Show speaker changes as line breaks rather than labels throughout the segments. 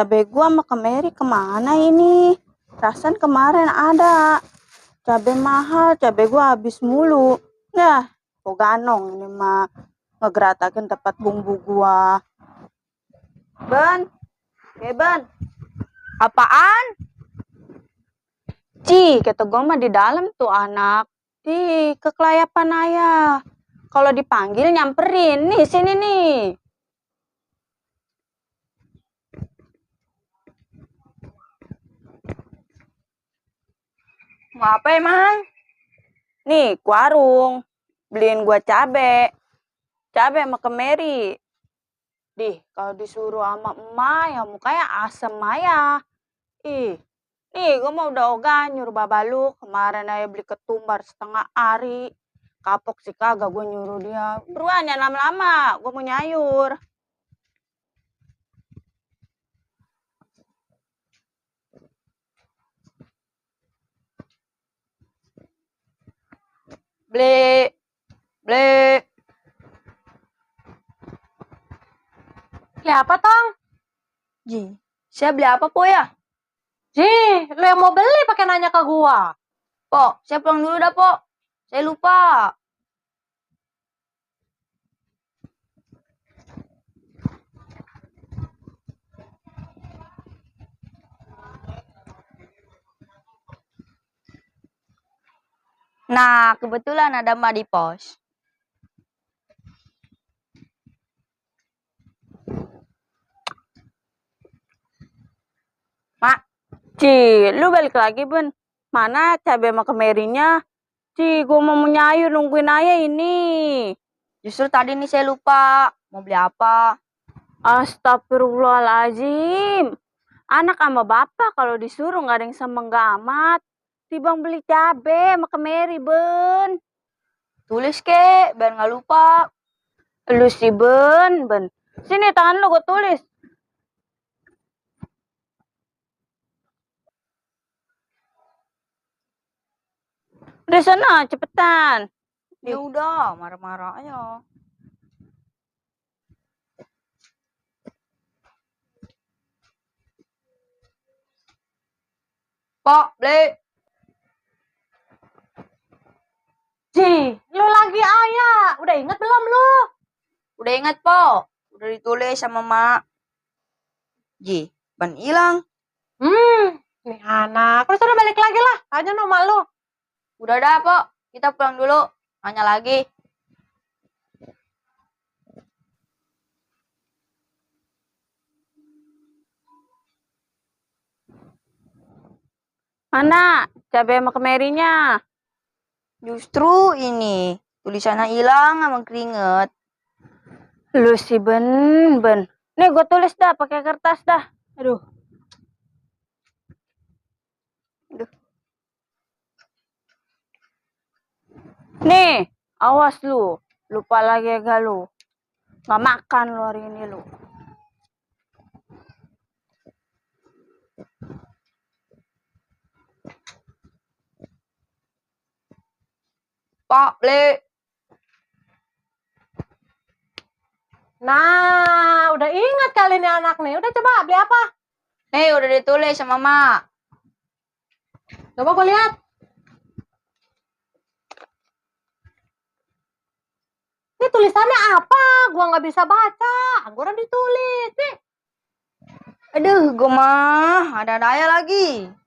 cabai gua sama kemiri kemana ini? Perasaan kemarin ada. Cabai mahal, cabai gua habis mulu. Nah, kok ganong ini mah ngegeratakin tempat bumbu gua. Ben, Ben. Apaan? Kata gua mah di dalam tuh anak. Kekelayapan ayah. Kalau dipanggil nyamperin. Nih, sini nih. Mau apa emang? Nih, ke warung. Beliin gua cabe. Cabe sama kemiri. Kalau disuruh sama emak ya mukanya asem ayah. Nih gua mau udah ogah nyuruh babalu. Kemarin ayah beli ketumbar setengah hari. Kapok sih kagak gua nyuruh dia. Beruan ya lama-lama. Gua mau nyayur. Beli.
Beli apa, Tong?
Saya beli apa, Po ya?
Lu yang mau beli pakai nanya ke gua.
Po, saya pulang dulu dah, Po. Saya lupa. Nah, kebetulan ada Mak di pos. Mak, lu balik lagi, Ben. Mana cabai sama kemerinya? Gua mau nyayur nungguin ayah ini. Justru tadi nih saya lupa. Mau beli apa? Astagfirullahaladzim. Anak sama bapak kalau disuruh nggak ada yang semenggak amat. Tibang beli cabai sama kemeri, Ben. Tulis, Kek, biar nggak lupa. Lu sih, Ben. Sini tangan lu gue tulis. Udah sana, cepetan. Ya udah, marah-marah aja. Pak, beli.
Lu lagi ayah. Udah inget belum lu?
Udah inget, Po. Udah ditulis sama Mak. Ban hilang.
Nih anak. Lu sudah balik lagi lah. Tanya sama lu.
Udah dah, Po. Kita pulang dulu. Nanya lagi. Mana cabai sama kemerinya? Justru ini. Tulisannya hilang sama keringet. Lu sih, Ben. Nih gue tulis dah pakai kertas dah. Aduh. Nih, awas lu. Lupa lagi gak lu. Gak makan lu hari ini lu. Pak, beli.
Nah, udah ingat kali ini anak nih. Udah coba beli apa?
Nih udah ditulis sama Mak.
Coba gue lihat. Ini tulisannya apa? Gua nggak bisa baca. Angguran ditulis nih.
Aduh, gue mah ada daya lagi.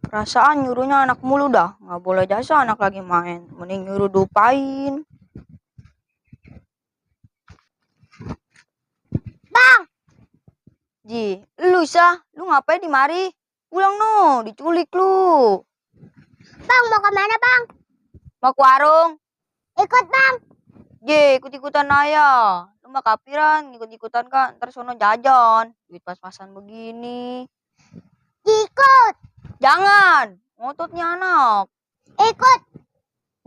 Perasaan nyuruhnya anak mulu dah. Nggak boleh jasa anak lagi main. Mending nyuruh dupain.
Bang,
Lu Sah, lu ngapain di mari? Pulang no, diculik lu.
Bang mau kemana bang?
Mau ke warung?
Ikut bang.
Ikut-ikutan ayah. Lu mah kapiran, ikut-ikutan kan. Ntar sono jajan. Duit pas-pasan begini.
Ikut.
Jangan, ngototnya anak.
Ikut.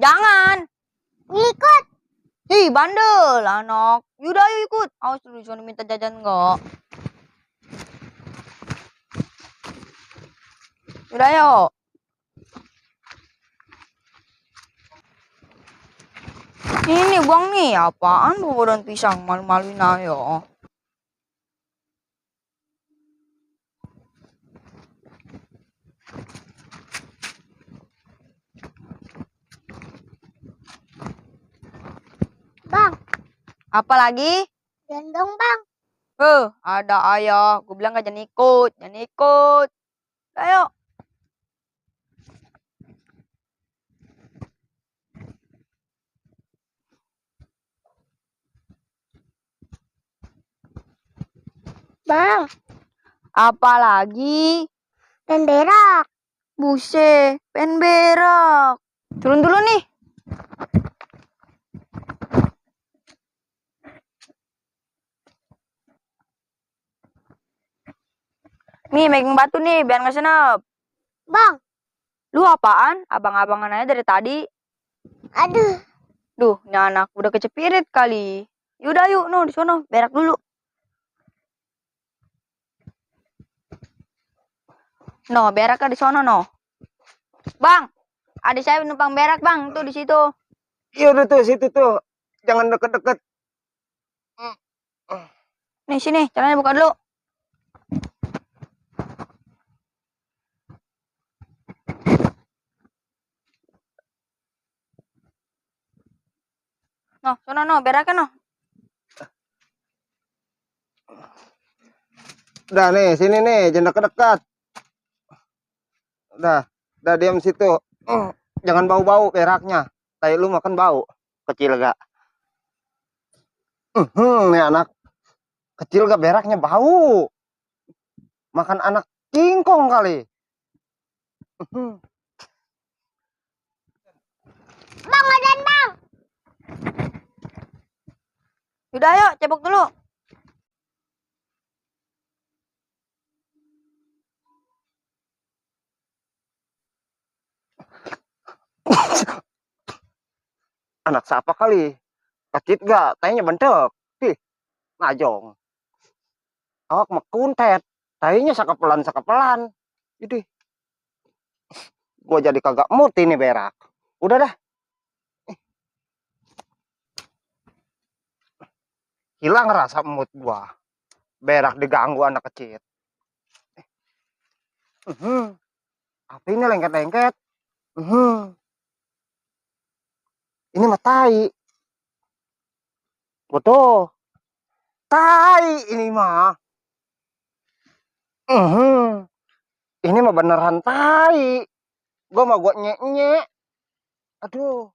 Jangan.
Ikut.
Bandel anak. Yaudah ayo ikut. Awas dulu sono minta jajan enggak. Yaudah yuk. Ini bang nih, apaan bawa daun pisang? Malu-maluin ayo.
Bang,
Apa lagi?
gendong bang.
Ada ayah. Gue bilang gak jangan ikut. Jangan ikut. Ayo.
Bang,
Apa lagi?
dan berak.
Buset, pengen berak. Turun dulu nih. Nih, megang batu nih, biar gak senep.
Bang,
Lu apaan? Abang-abangan aja dari tadi.
aduh.
Duh, ini anak udah kecepirit kali. Yaudah yuk, no, di sono, berak dulu. No, berak di sono, no. Bang, adik saya numpang berak, Bang. Tuh di situ.
Iya udah tuh situ tuh. Jangan deket-deket.
Nih, sini, caranya buka dulu. No, sono, no, beraknya, no.
Udah nih, sini nih, jangan deket-deket. Udah diam situ. Jangan bau-bau beraknya. Tai lu makan bau. Kecil gak? Nih anak kecil gak beraknya bau. Makan anak kingkong kali.
Bang, odan bang.
Yaudah, ayo, cebok dulu.
Anak siapa kali? Kecil gak? Tainya bentuk. Ih, najong. Awak mekuntet. Tainya sakepelan. Jadi, gua jadi kagak mood ini berak. Udah dah. Hilang rasa mood gua. Berak diganggu anak kecil. Apa ini lengket-lengket? Ini mah tai. Betul. Tai ini mah. Ini mah beneran tai. Gua nyek-nyek. Aduh.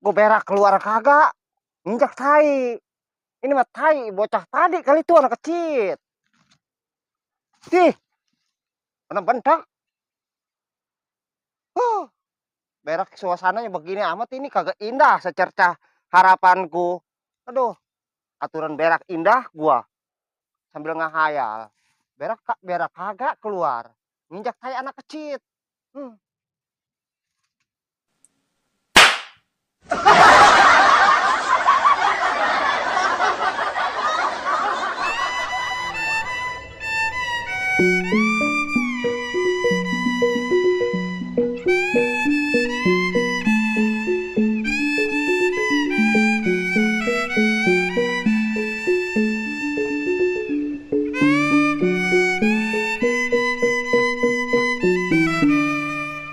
Gua berak keluar kagak. Injak tai. Ini mah tai. Bocah tadi kali itu anak kecil. Ih. Mana bentak. Berak suasananya begini amat ini kagak indah secercah harapanku. Aduh. Aturan berak indah gua. Sambil ngahayal. Berak kagak keluar. Nginjak tai anak kecil.